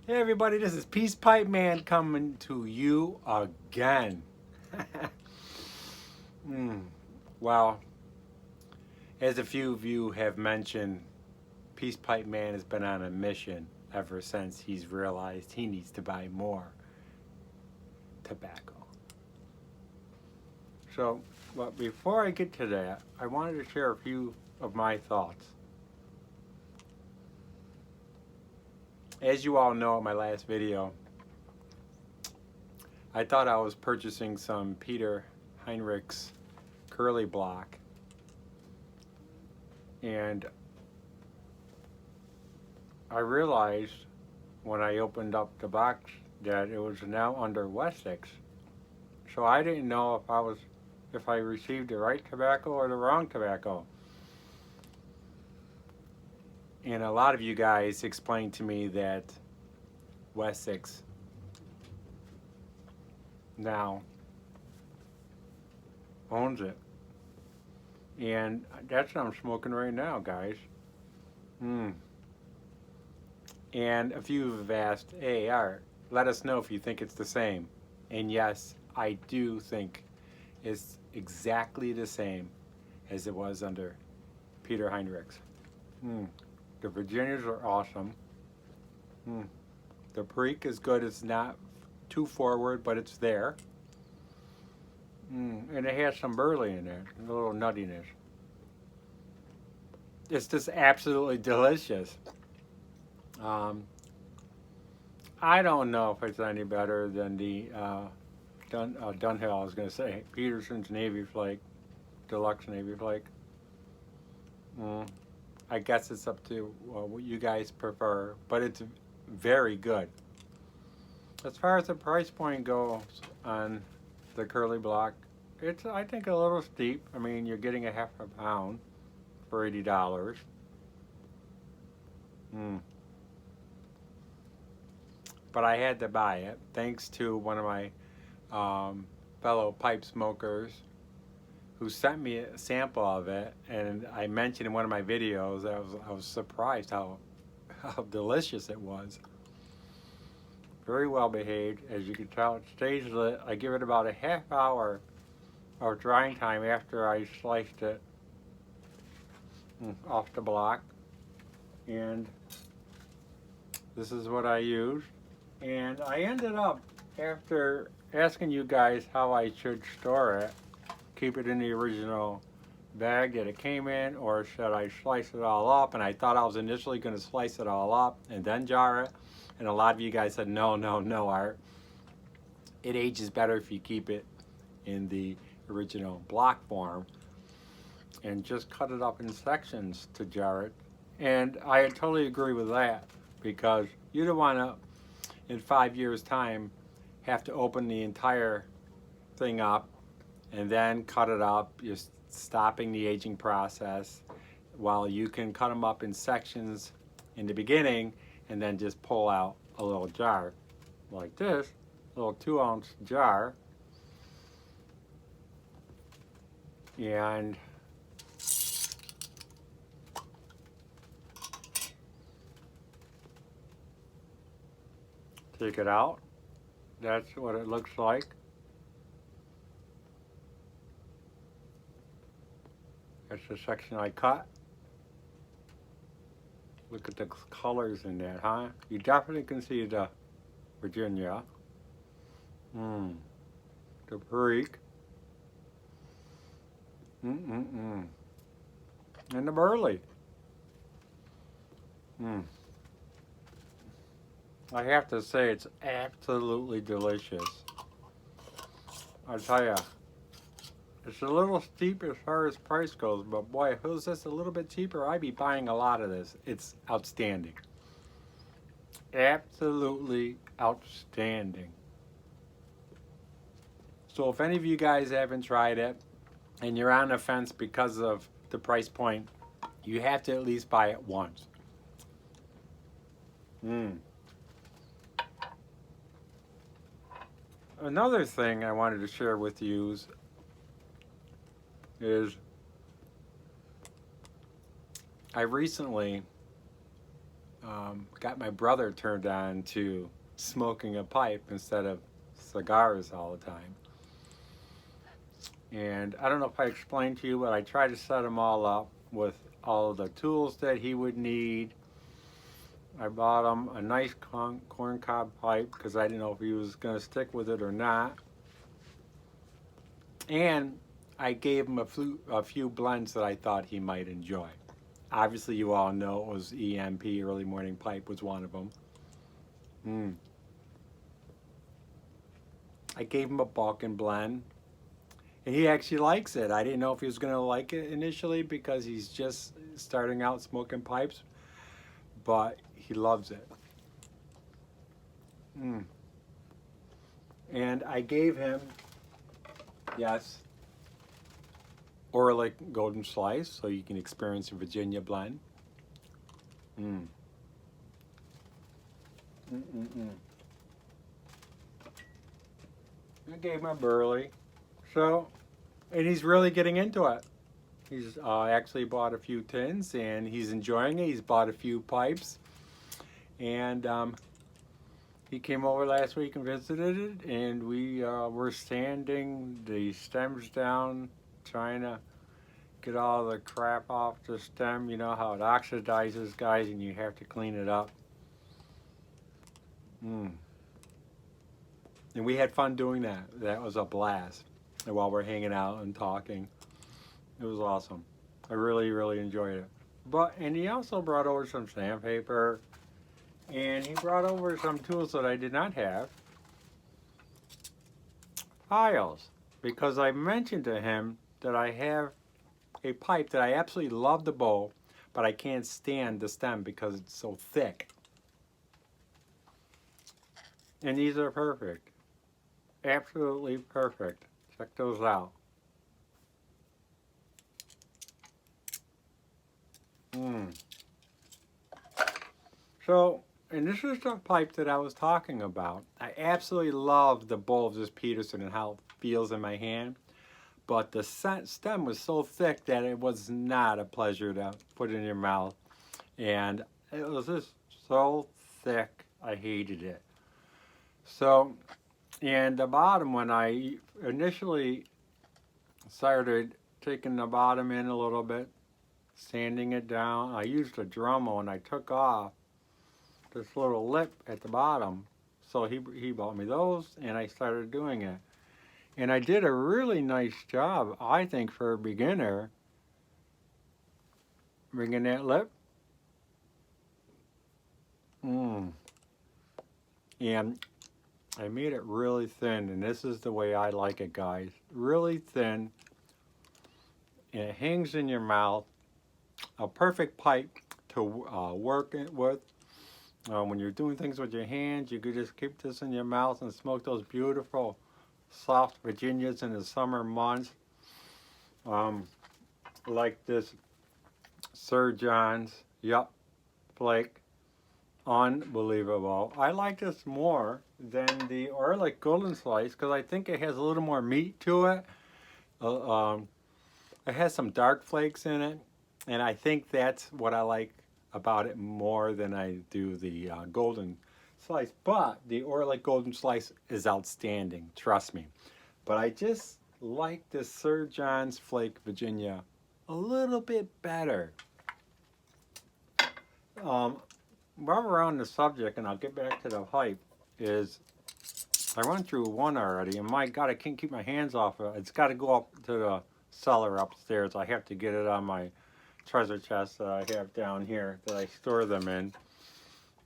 Hey everybody, this is Peace Pipe Man coming to you again. mm. Well, as a few of you have mentioned, Peace Pipe Man has been on a mission ever since he's realized he needs to buy more tobacco. So, but before I get to that, I wanted to share a few of my thoughts. As you all know in my last video, I thought I was purchasing some Peter Heinrich's Curly Block, and I realized when I opened up the box that it was now under Wessex. So I didn't know if I received the right tobacco or the wrong tobacco. And a lot of you guys explained to me that Wessex now owns it. And that's what I'm smoking right now, guys. And a few have asked, hey, Art, let us know if you think it's the same. And yes, I do think it's exactly the same as it was under Peter Heinrichs. The Virginias are awesome. The Perique is good. It's not too forward, but it's there. And it has some burley in there, a little nuttiness. It's just absolutely delicious. I don't know if it's any better than the Dunhill, I was going to say, Peterson's Navy Flake, Deluxe Navy Flake. I guess it's up to what you guys prefer, but it's very good. As far as the price point goes on the Curly Block, it's, I think, a little steep. I mean, you're getting a half a pound for $80. But I had to buy it thanks to one of my fellow pipe smokers who sent me a sample of it, and I mentioned in one of my videos I was surprised how delicious it was. Very well behaved, as you can tell. It stays lit. I give it about a half hour of drying time after I sliced it off the block, and this is what I used. And I ended up, after asking you guys how I should store it, keep it in the original bag that it came in, or should I slice it all up? And I thought I was initially going to slice it all up and then jar it. And a lot of you guys said, no, no, no, Art. It ages better if you keep it in the original block form and just cut it up in sections to jar it. And I totally agree with that, because you don't want to, in 5 years' time, have to open the entire thing up and then cut it up. You're stopping the aging process, while you can cut them up in sections in the beginning and then just pull out a little jar like this, little 2-ounce jar, and take it out. That's what it looks like. That's the section I cut. Look at the colors in that, huh? You definitely can see the Virginia, the Perique, and the Burley. I have to say, it's absolutely delicious. I'll tell you, it's a little steep as far as price goes, but boy, if it was just a little bit cheaper, I'd be buying a lot of this. It's outstanding. Absolutely outstanding. So if any of you guys haven't tried it and you're on the fence because of the price point, you have to at least buy it once. Another thing I wanted to share with you is I recently got my brother turned on to smoking a pipe instead of cigars all the time. And I don't know if I explained to you, but I tried to set him all up with all of the tools that he would need. I bought him a nice corncob pipe because I didn't know if he was going to stick with it or not. And I gave him a few blends that I thought he might enjoy. Obviously, you all know it was EMP, early morning pipe, was one of them. I gave him a Balkan blend, and he actually likes it. I didn't know if he was going to like it initially because he's just starting out smoking pipes, but he loves it. And I gave him, yes, Orlick Golden Slice, so you can experience a Virginia blend. I gave him a Burley. So, and he's really getting into it. He's actually bought a few tins and he's enjoying it. He's bought a few pipes. And he came over last week and visited it, and we were sanding the stems down, trying to get all the crap off the stem. You know how it oxidizes, guys, and you have to clean it up. And we had fun doing that. That was a blast. And while we're hanging out and talking, it was awesome. I really, really enjoyed it. And he also brought over some sandpaper, and he brought over some tools that I did not have. Files, because I mentioned to him that I have a pipe that I absolutely love the bowl, but I can't stand the stem because it's so thick. And these are perfect. Absolutely perfect. Check those out. So, and this is the pipe that I was talking about. I absolutely love the bowl of this Peterson and how it feels in my hand. But the stem was so thick that it was not a pleasure to put in your mouth. And it was just so thick, I hated it. So, and the bottom, when I initially started taking the bottom in a little bit, sanding it down, I used a Dremel and I took off this little lip at the bottom. So he bought me those and I started doing it. And I did a really nice job, I think, for a beginner, bringing that lip. And I made it really thin, and this is the way I like it, guys. Really thin, and it hangs in your mouth. A perfect pipe to work it with. When you're doing things with your hands, you could just keep this in your mouth and smoke those beautiful, soft Virginias in the summer months. Like this Sir John's, flake. Unbelievable. I like this more than the Orlick Golden Slice because I think it has a little more meat to it. It has some dark flakes in it, and I think that's what I like about it more than I do the Golden Slice. But the Orlick Golden Slice is outstanding, trust me. But I just like this Sir John's Flake Virginia a little bit better. While we're on the subject, and I'll get back to the pipe, is I went through one already, and my God, I can't keep my hands off it. It's got to go up to the cellar upstairs. I have to get it on my treasure chest that I have down here that I store them in.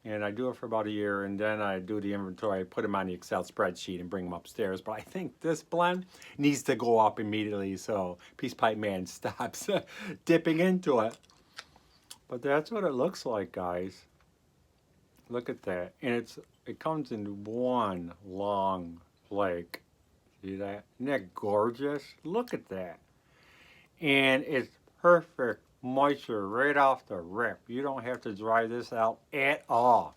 And I do it for about a year, and then I do the inventory. I put them on the Excel spreadsheet and bring them upstairs. But I think this blend needs to go up immediately so Peace Pipe Man stops dipping into it. But that's what it looks like, guys. Look at that. And it comes in one long flake. See that? Isn't that gorgeous? Look at that. And it's perfect moisture right off the rip. You don't have to dry this out at all.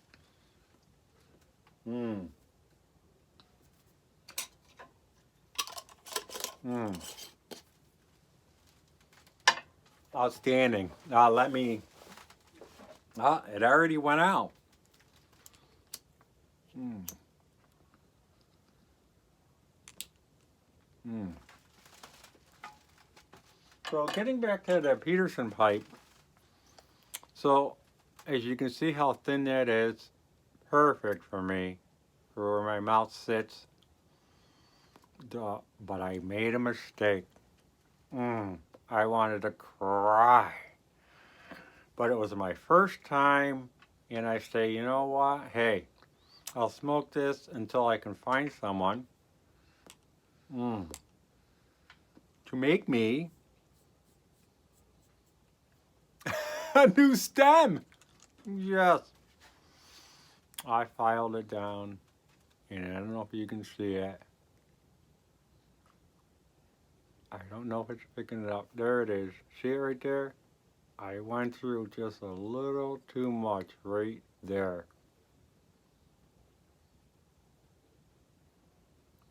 Outstanding. Let me Ah, it already went out. Mm. Mm. So getting back to the Peterson pipe. So as you can see how thin that is, perfect for me, for where my mouth sits. Duh, but I made a mistake. I wanted to cry. But it was my first time, and I say, you know what? Hey, I'll smoke this until I can find someone to make me a new stem. Yes. I filed it down, and I don't know if you can see it. I don't know if it's picking it up. There it is. See it right there? I went through just a little too much right there.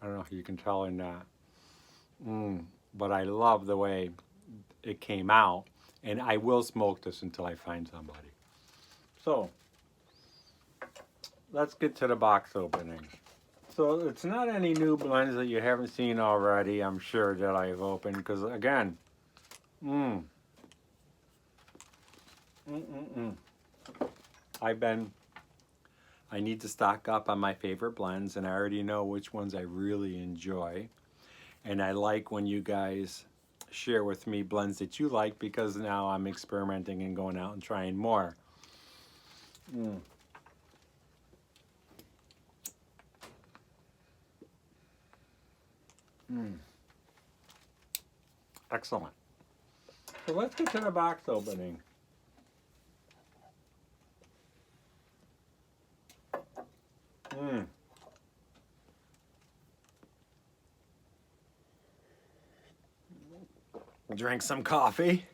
I don't know if you can tell or not. But I love the way it came out, and I will smoke this until I find somebody. So, let's get to the box opening. So, it's not any new blends that you haven't seen already, I'm sure, that I've opened, because again, I need to stock up on my favorite blends, and I already know which ones I really enjoy. And I like when you guys share with me blends that you like, because now I'm experimenting and going out and trying more. Excellent. So let's get to the box opening. Drink some coffee.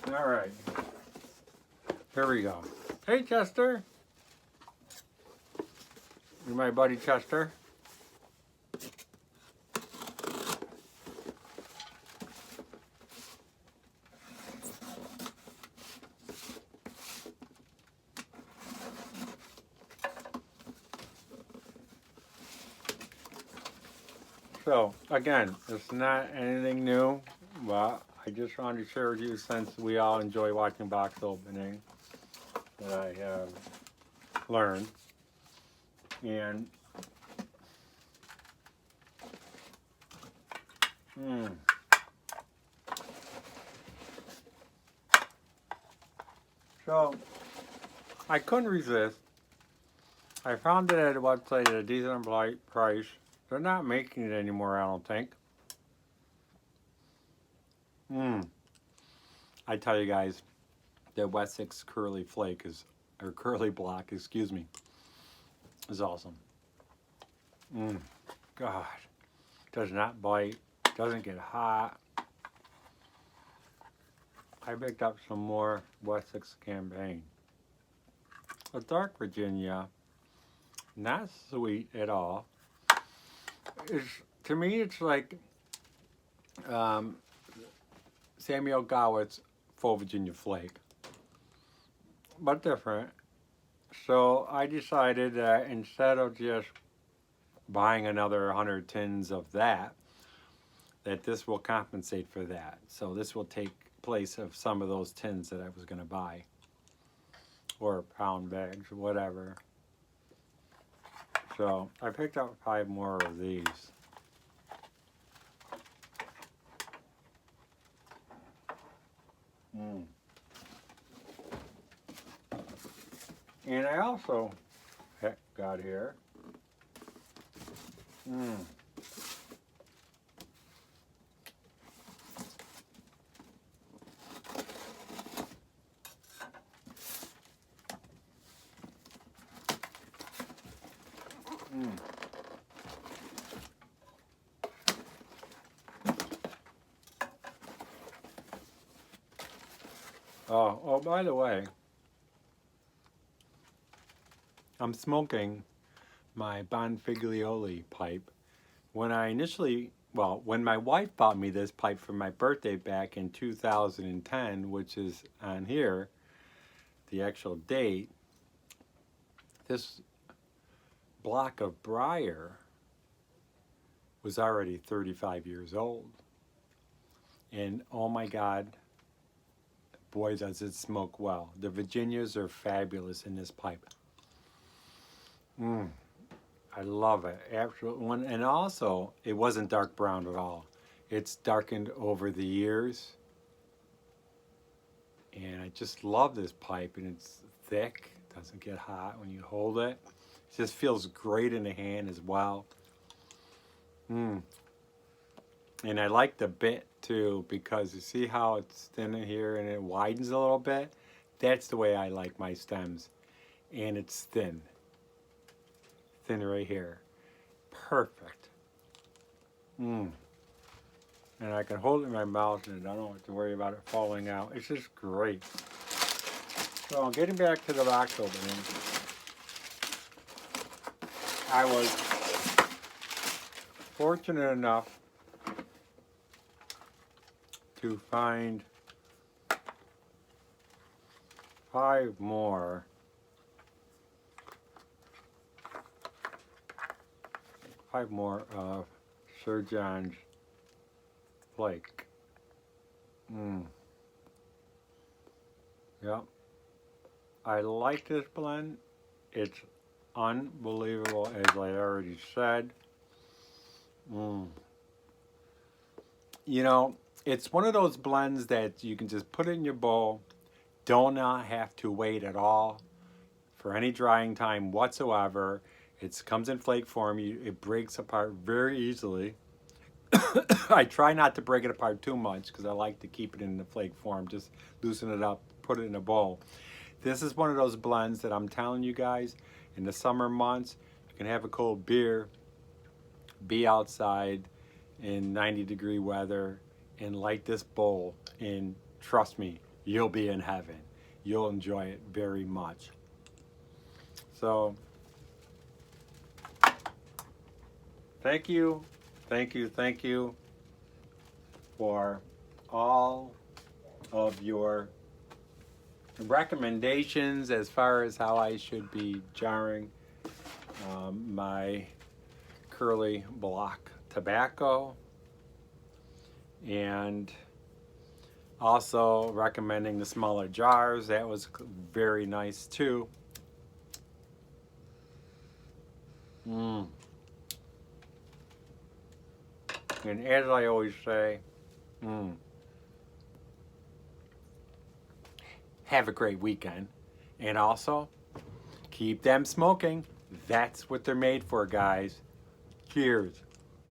All right. Here we go. Hey, Chester. You're my buddy Chester. So, again, it's not anything new, but I just wanted to share with you, since we all enjoy watching box opening, that I have learned. And so I couldn't resist. I found it at a website at a decent price. They're not making it anymore, I don't think. I tell you guys, the Wessex Curly Flake or Curly Block, excuse me, is awesome. God, does not bite, doesn't get hot. I picked up some more Wessex Campaign. A dark Virginia, not sweet at all. To me, it's like Samuel Gowett's Full Virginia Flake, but different. So I decided that instead of just buying another 100 tins of that this will compensate for that. So this will take place of some of those tins that I was going to buy, or pound bags, whatever. So I picked up 5 more of these. And I also got here oh, by the way, I'm smoking my Bonfiglioli pipe. When I initially well, when my wife bought me this pipe for my birthday back in 2010, which is on here, the actual date, this block of briar was already 35 years old. And oh my God, boy, does it smoke well. The Virginias are fabulous in this pipe. I love it. Absolutely. And also, it wasn't dark brown at all. It's darkened over the years. And I just love this pipe, and it's thick. Doesn't get hot when you hold it. It just feels great in the hand as well. And I like the bit too, because you see how it's thin in here and it widens a little bit? That's the way I like my stems. And it's thin. Thin right here. Perfect. And I can hold it in my mouth and I don't have to worry about it falling out. It's just great. So getting back to the box opening, I was fortunate enough to find 5 more of Sir John's flake. Yep. I like this blend. It's unbelievable, as I already said. You know, it's one of those blends that you can just put it in your bowl, do not have to wait at all for any drying time whatsoever. It comes in flake form. It breaks apart very easily. I try not to break it apart too much because I like to keep it in the flake form. Just loosen it up, put it in a bowl. This is one of those blends that I'm telling you guys, in the summer months, you can have a cold beer, be outside in 90-degree weather, and light this bowl, and trust me, you'll be in heaven. You'll enjoy it very much. So, thank you for all of your recommendations as far as how I should be jarring my curly block tobacco, and also recommending the smaller jars. That was very nice too. And as I always say, have a great weekend. And also, keep them smoking. That's what they're made for, guys. Cheers.